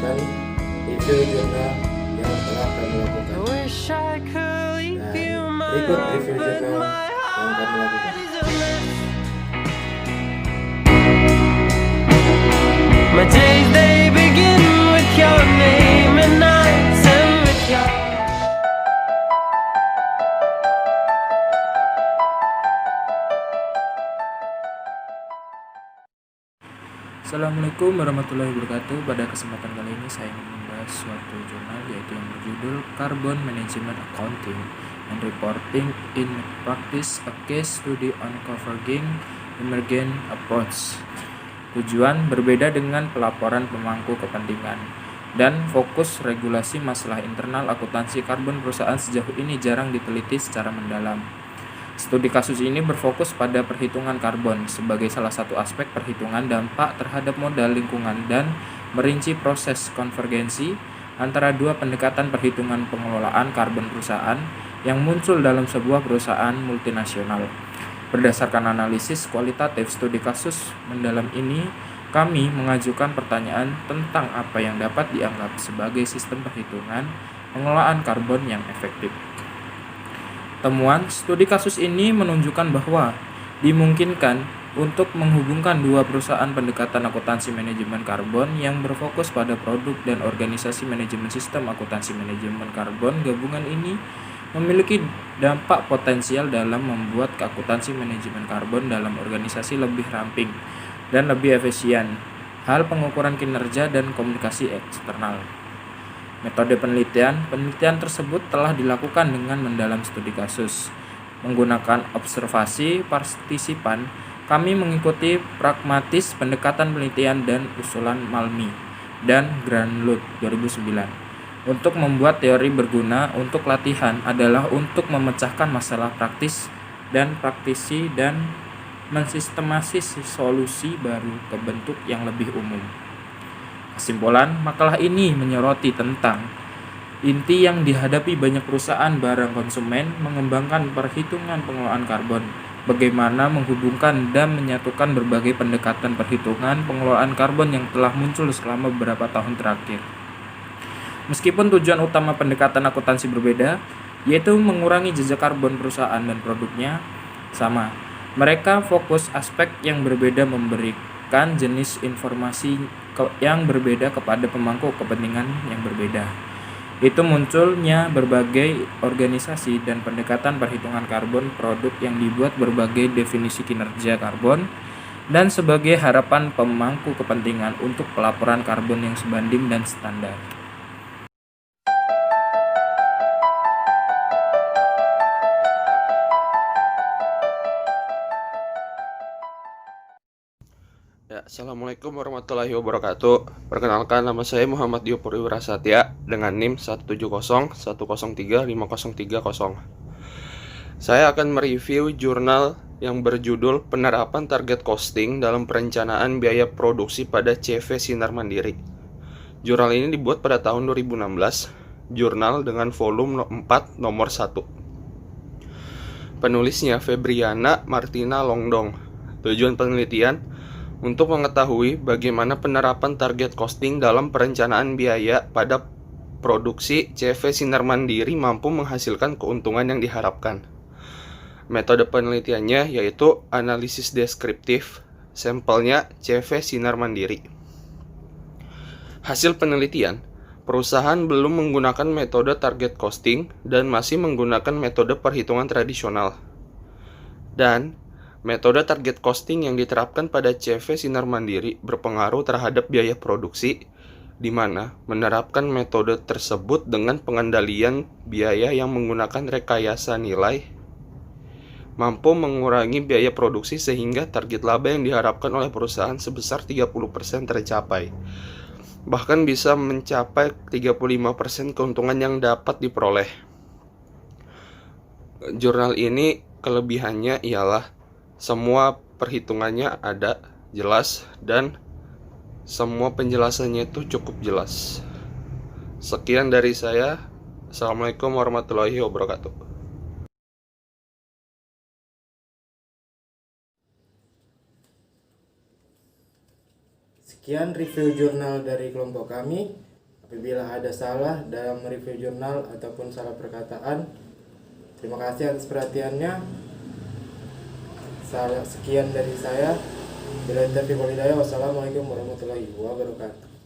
menyaksikan review jurnal yang telah kami lakukan. Dan berikut review jurnal yang kami lakukan. My days they begin with your name and nights end with your. Assalamualaikum warahmatullahi wabarakatuh. Pada kesempatan kali ini saya ingin membahas suatu jurnal yaitu yang berjudul Carbon Management Accounting and Reporting in Practice, a Case Study on Converging Emergent Approach. Tujuan berbeda dengan pelaporan pemangku kepentingan dan fokus regulasi masalah internal akuntansi karbon perusahaan sejauh ini jarang diteliti secara mendalam. Studi kasus ini berfokus pada perhitungan karbon sebagai salah satu aspek perhitungan dampak terhadap modal lingkungan dan merinci proses konvergensi antara dua pendekatan perhitungan pengelolaan karbon perusahaan yang muncul dalam sebuah perusahaan multinasional. Berdasarkan analisis kualitatif studi kasus mendalam ini, kami mengajukan pertanyaan tentang apa yang dapat dianggap sebagai sistem perhitungan pengelolaan karbon yang efektif. Temuan studi kasus ini menunjukkan bahwa dimungkinkan untuk menghubungkan dua perusahaan pendekatan akuntansi manajemen karbon yang berfokus pada produk dan organisasi manajemen sistem akuntansi manajemen karbon gabungan ini memiliki dampak potensial dalam membuat akuntansi manajemen karbon dalam organisasi lebih ramping dan lebih efisien. Hal pengukuran kinerja dan komunikasi eksternal. Metode penelitian tersebut telah dilakukan dengan mendalam studi kasus. Menggunakan observasi partisipan, kami mengikuti pragmatis pendekatan penelitian dan usulan Malmi dan Granlund 2009. Untuk membuat teori berguna untuk latihan adalah untuk memecahkan masalah praktis dan praktisi dan mensistematis solusi baru ke bentuk yang lebih umum. Kesimpulan, makalah ini menyoroti tentang inti yang dihadapi banyak perusahaan barang konsumen mengembangkan perhitungan pengelolaan karbon, bagaimana menghubungkan dan menyatukan berbagai pendekatan perhitungan pengelolaan karbon yang telah muncul selama beberapa tahun terakhir. Meskipun tujuan utama pendekatan akuntansi berbeda, yaitu mengurangi jejak karbon perusahaan dan produknya, sama. Mereka fokus aspek yang berbeda memberikan jenis informasi yang berbeda kepada pemangku kepentingan yang berbeda. Itu munculnya berbagai organisasi dan pendekatan perhitungan karbon produk yang dibuat berbagai definisi kinerja karbon dan sebagai harapan pemangku kepentingan untuk pelaporan karbon yang sebanding dan standar. Ya, Assalamualaikum warahmatullahi wabarakatuh. Perkenalkan, nama saya Muhammad Dio Purwirasatya dengan NIM 1701001035030. Saya akan mereview jurnal yang berjudul Penerapan Target Costing dalam Perencanaan Biaya Produksi pada CV Sinar Mandiri. Jurnal ini dibuat pada tahun 2016, jurnal dengan volume 4 nomor 1. Penulisnya Febriana Martina Longdong. Tujuan penelitian untuk mengetahui bagaimana penerapan target costing dalam perencanaan biaya pada produksi CV Sinar Mandiri mampu menghasilkan keuntungan yang diharapkan. Metode penelitiannya yaitu analisis deskriptif, sampelnya CV Sinar Mandiri. Hasil penelitian, perusahaan belum menggunakan metode target costing dan masih menggunakan metode perhitungan tradisional. Dan metode target costing yang diterapkan pada CV Sinar Mandiri berpengaruh terhadap biaya produksi, di mana menerapkan metode tersebut dengan pengendalian biaya yang menggunakan rekayasa nilai mampu mengurangi biaya produksi sehingga target laba yang diharapkan oleh perusahaan sebesar 30% tercapai. Bahkan bisa mencapai 35% keuntungan yang dapat diperoleh. Jurnal ini kelebihannya ialah semua perhitungannya ada jelas dan semua penjelasannya itu cukup jelas. Sekian dari saya. Assalamualaikum warahmatullahi wabarakatuh. Sekian review jurnal dari kelompok kami. Apabila ada salah dalam review jurnal ataupun salah perkataan, terima kasih atas perhatiannya. Sekian dari saya. Bila taufiq wal hidayah. Wassalamualaikum warahmatullahi wabarakatuh.